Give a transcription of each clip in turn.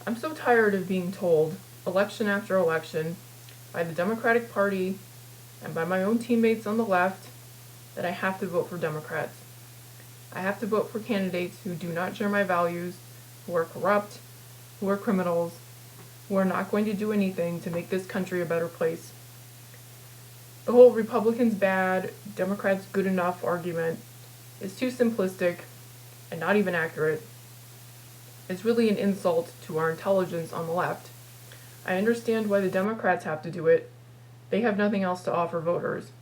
I'm so tired of being told, election after election, by the Democratic Party and by my own teammates on the left, that I have to vote for Democrats. I have to vote for candidates who do not share my values, who are corrupt, who are criminals, who are not going to do anything to make this country a better place. The whole Republicans bad, Democrats good enough argument is too simplistic and not even accurate. It's really an insult to our intelligence on the left. I understand why the Democrats have to do it. They have nothing else to offer voters.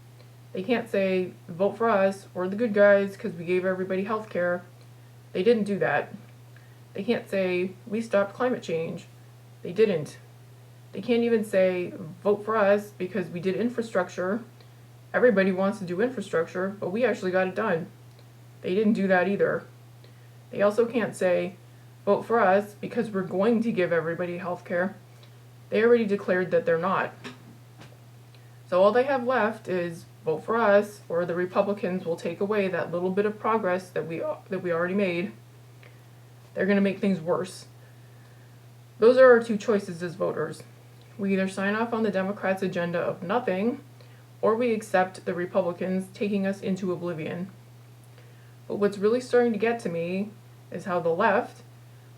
They can't say, vote for us, we're the good guys because we gave everybody health care. They didn't do that. They can't say, we stopped climate change. They didn't. They can't even say, vote for us because we did infrastructure. Everybody wants to do infrastructure, but we actually got it done. They didn't do that either. They also can't say, vote for us because we're going to give everybody health care. They already declared that they're not. So all they have left is vote for us, or the Republicans will take away that little bit of progress that we already made. They're going to make things worse. Those are our two choices as voters. We either sign off on the Democrats' agenda of nothing, or we accept the Republicans taking us into oblivion. But what's really starting to get to me is how the left,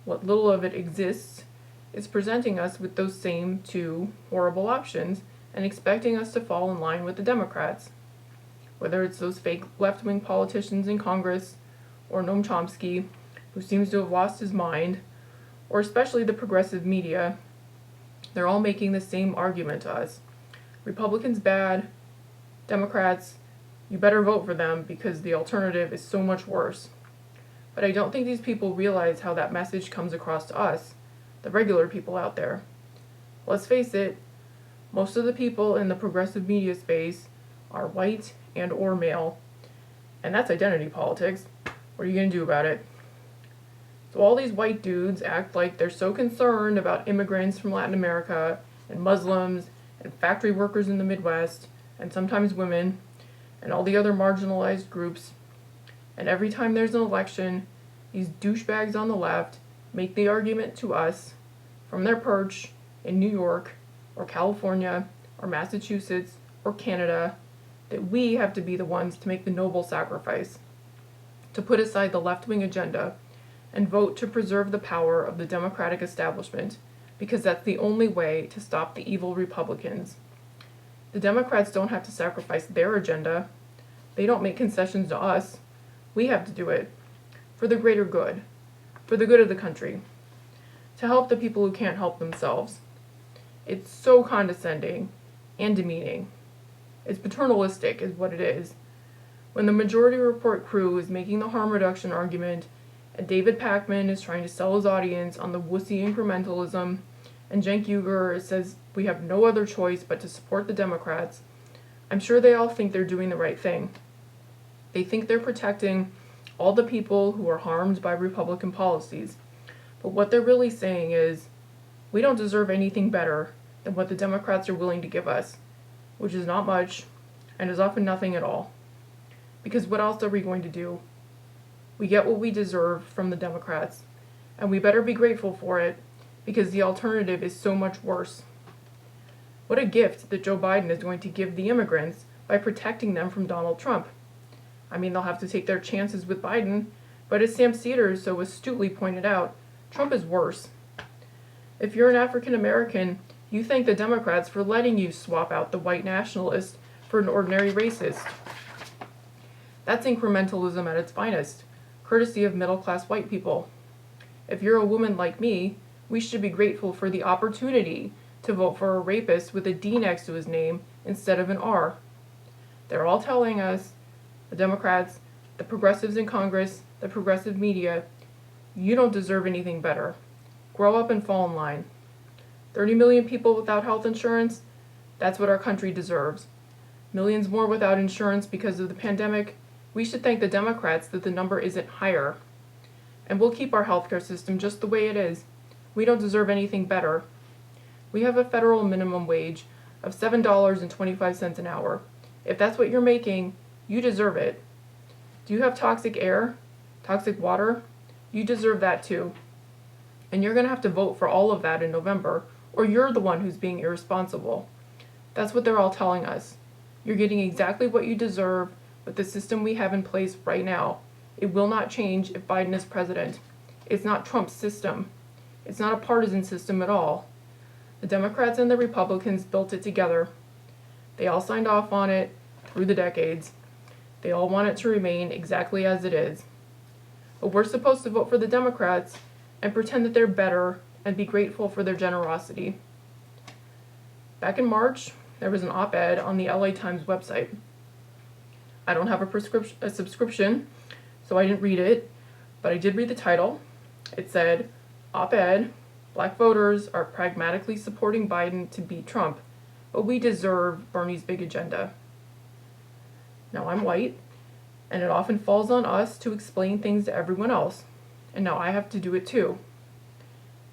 what little of it exists, is presenting us with those same two horrible options and expecting us to fall in line with the Democrats. Whether it's those fake left-wing politicians in Congress, or Noam Chomsky, who seems to have lost his mind, or especially the progressive media, they're all making the same argument to us. Republicans bad, Democrats, you better vote for them because the alternative is so much worse. But I don't think these people realize how that message comes across to us, the regular people out there. Let's face it, most of the people in the progressive media space are white and or male, and that's identity politics. What are you going to do about it? So all these white dudes act like they're so concerned about immigrants from Latin America and Muslims and factory workers in the Midwest and sometimes women and all the other marginalized groups. And every time there's an election, these douchebags on the left make the argument to us from their perch in New York or California or Massachusetts or Canada that we have to be the ones to make the noble sacrifice, to put aside the left-wing agenda and vote to preserve the power of the Democratic establishment, because that's the only way to stop the evil Republicans. The Democrats don't have to sacrifice their agenda. They don't make concessions to us. We have to do it. For the greater good. For the good of the country. To help the people who can't help themselves. It's so condescending and demeaning. It's paternalistic is what it is. When the Majority Report crew is making the harm reduction argument, and David Pakman is trying to sell his audience on the wussy incrementalism, and Cenk Uygur says we have no other choice but to support the Democrats, I'm sure they all think they're doing the right thing. They think they're protecting all the people who are harmed by Republican policies. But what they're really saying is, we don't deserve anything better than what the Democrats are willing to give us, which is not much, and is often nothing at all. Because what else are we going to do? We get what we deserve from the Democrats, and we better be grateful for it, because the alternative is so much worse. What a gift that Joe Biden is going to give the immigrants by protecting them from Donald Trump. I mean, they'll have to take their chances with Biden, but as Sam Cedars so astutely pointed out, Trump is worse. If you're an African American, you thank the Democrats for letting you swap out the white nationalist for an ordinary racist. That's incrementalism at its finest, courtesy of middle-class white people. If you're a woman like me, we should be grateful for the opportunity to vote for a rapist with a D next to his name instead of an R. They're all telling us, the Democrats, the progressives in Congress, the progressive media, you don't deserve anything better. Grow up and fall in line. 30 million people without health insurance, that's what our country deserves. Millions more without insurance because of the pandemic, we should thank the Democrats that the number isn't higher. And we'll keep our healthcare system just the way it is. We don't deserve anything better. We have a federal minimum wage of $7.25 an hour. If that's what you're making, you deserve it. Do you have toxic air? Toxic water? You deserve that too. And you're going to have to vote for all of that in November, or you're the one who's being irresponsible. That's what they're all telling us. You're getting exactly what you deserve with the system we have in place right now. It will not change if Biden is president. It's not Trump's system. It's not a partisan system at all. The Democrats and the Republicans built it together. They all signed off on it through the decades. They all want it to remain exactly as it is. But we're supposed to vote for the Democrats and pretend that they're better and be grateful for their generosity. Back in March, there was an op-ed on the LA Times website. I don't have a subscription, so I didn't read it, but I did read the title. It said, "Op-ed, Black voters are pragmatically supporting Biden to beat Trump, but we deserve Bernie's big agenda." Now, I'm white, and it often falls on us to explain things to everyone else, and now I have to do it too.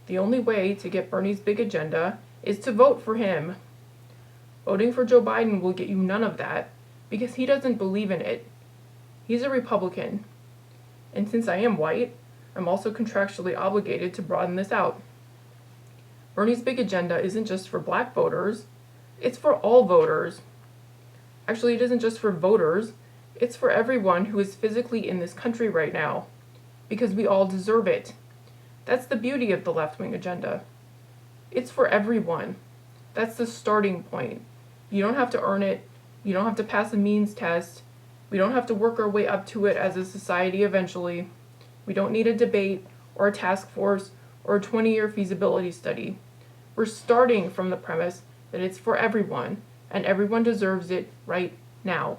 The only way to get Bernie's big agenda is to vote for him. Voting for Joe Biden will get you none of that, because he doesn't believe in it. He's a Republican. And since I am white, I'm also contractually obligated to broaden this out. Bernie's big agenda isn't just for Black voters, it's for all voters. Actually, it isn't just for voters, it's for everyone who is physically in this country right now, because we all deserve it. That's the beauty of the left-wing agenda. It's for everyone. That's the starting point. You don't have to earn it. You don't have to pass a means test. We don't have to work our way up to it as a society eventually. We don't need a debate or a task force or a 20-year feasibility study. We're starting from the premise that it's for everyone, and everyone deserves it right now.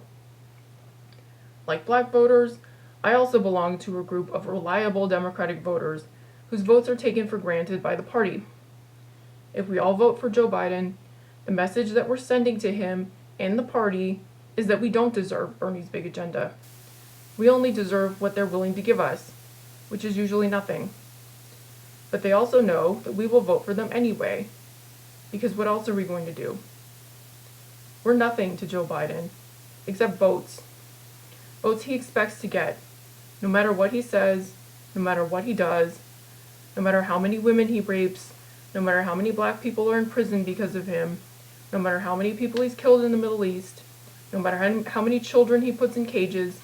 Like Black voters, I also belong to a group of reliable Democratic voters whose votes are taken for granted by the party. If we all vote for Joe Biden, the message that we're sending to him and the party is that we don't deserve Bernie's big agenda. We only deserve what they're willing to give us, which is usually nothing. But they also know that we will vote for them anyway, because what else are we going to do? We're nothing to Joe Biden, except votes. Votes he expects to get, no matter what he says, no matter what he does, no matter how many women he rapes, no matter how many Black people are in prison because of him, no matter how many people he's killed in the Middle East, no matter how many children he puts in cages,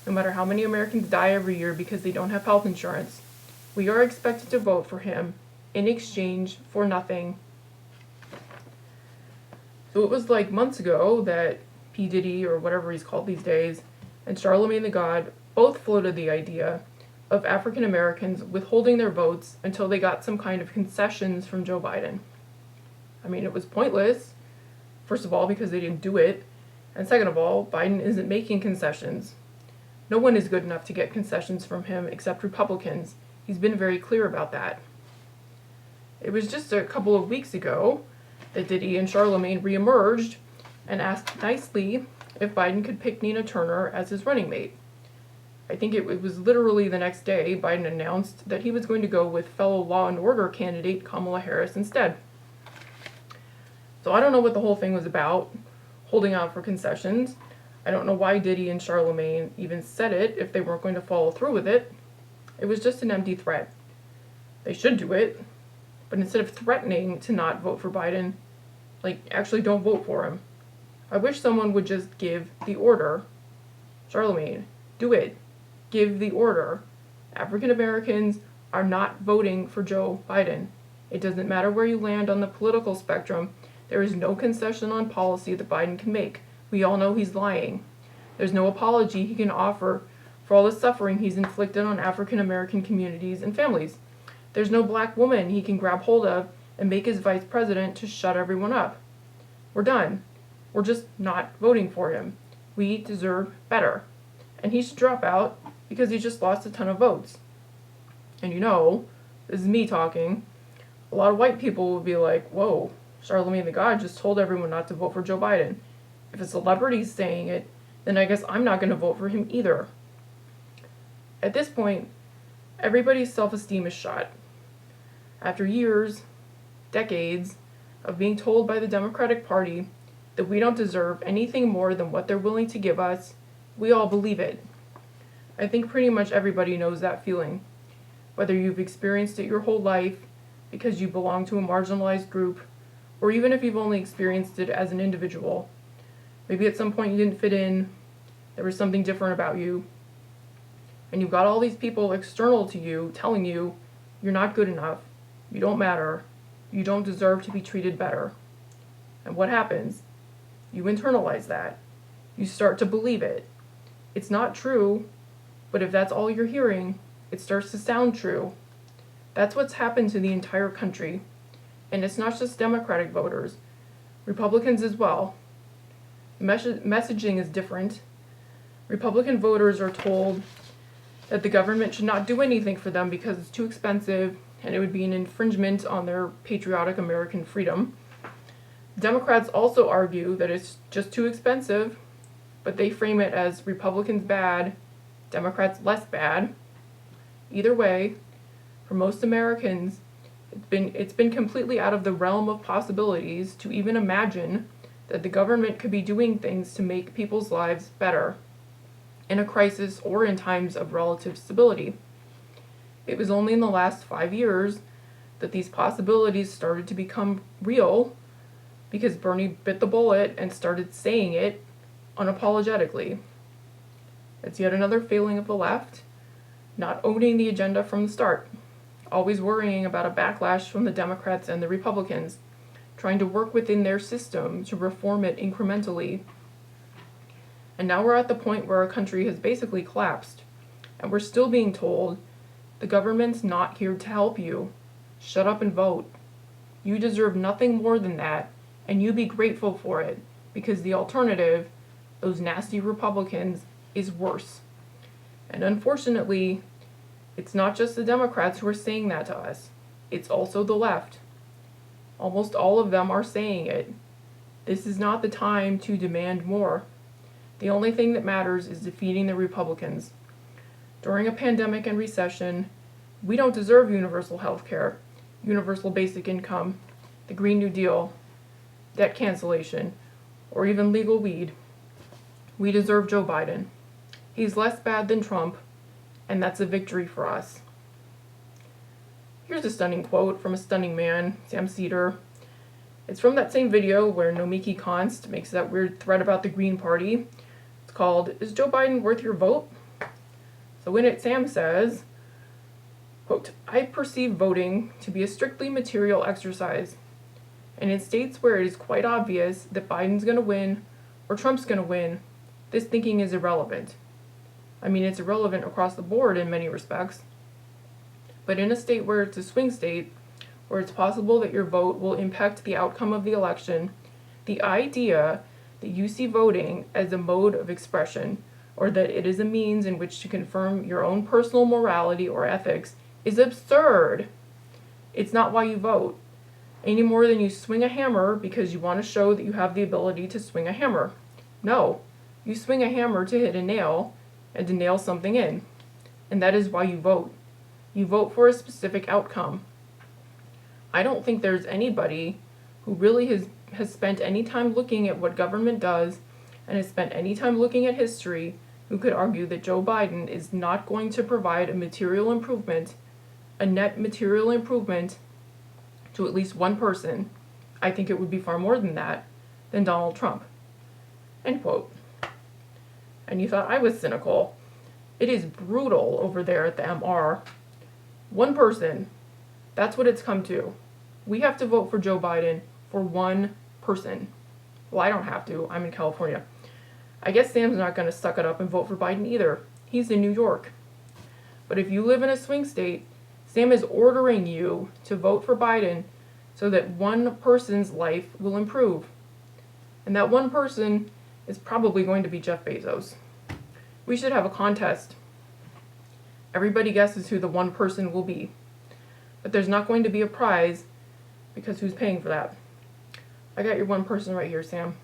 no matter how many Americans die every year because they don't have health insurance, we are expected to vote for him in exchange for nothing. So it was like months ago that P. Diddy, or whatever he's called these days, and Charlemagne the God both floated the idea of African Americans withholding their votes until they got some kind of concessions from Joe Biden. I mean, it was pointless, first of all, because they didn't do it, and second of all, Biden isn't making concessions. No one is good enough to get concessions from him except Republicans. He's been very clear about that. It was just a couple of weeks ago that Diddy and Charlemagne reemerged and asked nicely if Biden could pick Nina Turner as his running mate. I think it was literally the next day Biden announced that he was going to go with fellow Law and Order candidate Kamala Harris instead. So I don't know what the whole thing was about, holding out for concessions. I don't know why Diddy and Charlemagne even said it if they weren't going to follow through with it. It was just an empty threat. They should do it, but instead of threatening to not vote for Biden, actually don't vote for him. I wish someone would just give the order. Charlemagne, do it. Give the order. African Americans are not voting for Joe Biden. It doesn't matter where you land on the political spectrum. There is no concession on policy that Biden can make. We all know he's lying. There's no apology he can offer for all the suffering he's inflicted on African American communities and families. There's no Black woman he can grab hold of and make his vice president to shut everyone up. We're done. We're just not voting for him. We deserve better. And he should drop out because he just lost a ton of votes. And this is me talking, a lot of white people would be like, whoa, Charlemagne the God just told everyone not to vote for Joe Biden. If a celebrity's saying it, then I guess I'm not going to vote for him either. At this point, everybody's self-esteem is shot. After years, decades, of being told by the Democratic Party that we don't deserve anything more than what they're willing to give us, we all believe it. I think pretty much everybody knows that feeling. whether you've experienced it your whole life because you belong to a marginalized group, or even if you've only experienced it as an individual. Maybe at some point you didn't fit in, there was something different about you, and you've got all these people external to you telling you you're not good enough, you don't matter, you don't deserve to be treated better. And what happens? You internalize that. You start to believe it. It's not true, but if that's all you're hearing, it starts to sound true. That's what's happened to the entire country. And it's not just Democratic voters, Republicans as well. The messaging is different. Republican voters are told that the government should not do anything for them because it's too expensive and it would be an infringement on their patriotic American freedom. Democrats also argue that it's just too expensive, but they frame it as Republicans bad, Democrats less bad. Either way, for most Americans, it's been completely out of the realm of possibilities to even imagine that the government could be doing things to make people's lives better in a crisis or in times of relative stability. It was only in the last 5 years that these possibilities started to become real because Bernie bit the bullet and started saying it unapologetically. It's yet another failing of the left, not owning the agenda from the start, always worrying about a backlash from the Democrats and the Republicans, trying to work within their system to reform it incrementally. And now we're at the point where our country has basically collapsed, and we're still being told the government's not here to help you. Shut up and vote. You deserve nothing more than that, and you be grateful for it, because the alternative, those nasty Republicans, is worse. And unfortunately, it's not just the Democrats who are saying that to us. It's also the left. Almost all of them are saying it. This is not the time to demand more. The only thing that matters is defeating the Republicans. During a pandemic and recession, we don't deserve universal health care, universal basic income, the Green New Deal, debt cancellation, or even legal weed. We deserve Joe Biden. He's less bad than Trump, and that's a victory for us. Here's a stunning quote from a stunning man, Sam Cedar. It's from that same video where Nomiki Konst makes that weird threat about the Green Party. It's called, "Is Joe Biden worth your vote?" So in it, Sam says, quote, "I perceive voting to be a strictly material exercise. And in states where it is quite obvious that Biden's going to win or Trump's going to win, this thinking is irrelevant. I mean, it's irrelevant across the board in many respects. But in a state where it's a swing state, where it's possible that your vote will impact the outcome of the election, the idea that you see voting as a mode of expression, or that it is a means in which to confirm your own personal morality or ethics, is absurd. It's not why you vote, any more than you swing a hammer because you want to show that you have the ability to swing a hammer. No, you swing a hammer to hit a nail and to nail something in, and that is why you vote. You vote for a specific outcome. I don't think there's anybody who really has spent any time looking at what government does and has spent any time looking at history who could argue that Joe Biden is not going to provide a material improvement, a net material improvement to at least one person. I think it would be far more than that, than Donald Trump." End quote. And you thought I was cynical. It is brutal over there at the MR. One person. That's what it's come to. We have to vote for Joe Biden for one person. Well, I don't have to. I'm in California. I guess Sam's not going to suck it up and vote for Biden either. He's in New York. But if you live in a swing state, Sam is ordering you to vote for Biden so that one person's life will improve. And that one person is probably going to be Jeff Bezos. We should have a contest. Everybody guesses who the one person will be. But there's not going to be a prize because who's paying for that? I got your one person right here, Sam.